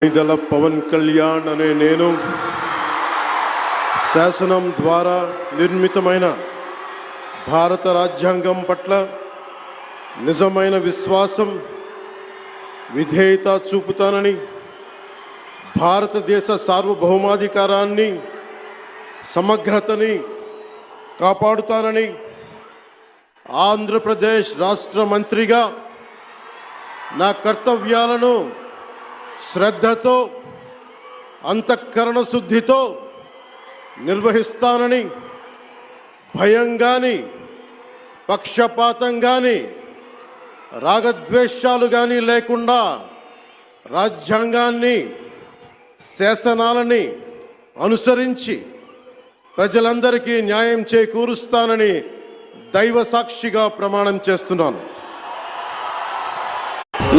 దళ పవన్ కళ్యాణ్ అనే నేను శాసనం ద్వారా నిర్మితమైన భారత రాజ్యాంగం పట్ల నిజమైన విశ్వాసం విధేయత చూపుతానని, భారతదేశ సార్వభౌమాధికారాన్ని సమగ్రతని కాపాడుతానని, ఆంధ్రప్రదేశ్ రాష్ట్ర మంత్రిగా నా కర్తవ్యాలను శ్రద్ధతో అంతఃకరణ శుద్ధితో నిర్వహిస్తానని, భయం కానీ పక్షపాతం కానీ రాగద్వేషాలు కానీ లేకుండా రాజ్యాంగాన్ని శాసనాలని అనుసరించి ప్రజలందరికీ న్యాయం చేకూరుస్తానని దైవ సాక్షిగా ప్రమాణం చేస్తున్నాను.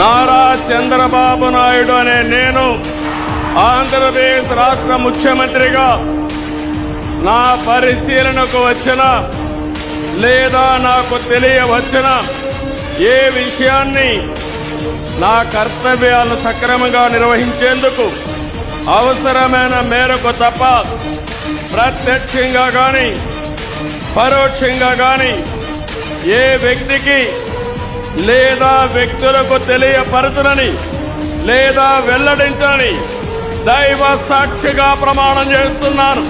నారా చంద్రబాబు నాయుడు అనే నేను ఆంధ్రప్రదేశ్ రాష్ట్ర ముఖ్యమంత్రిగా నా పరిశీలనకు వచ్చిన లేదా నాకు తెలియవచ్చిన ఏ విషయాన్ని నా కర్తవ్యాలను సక్రమంగా నిర్వహించేందుకు అవసరమైన మేరకు తప్ప ప్రత్యక్షంగా కానీ పరోక్షంగా కానీ ఏ వ్యక్తికి లేదా వ్యక్తులకు తెలియపరచునని లేదా వెల్లడించని దైవ సాక్షిగా ప్రమాణం చేస్తున్నాను.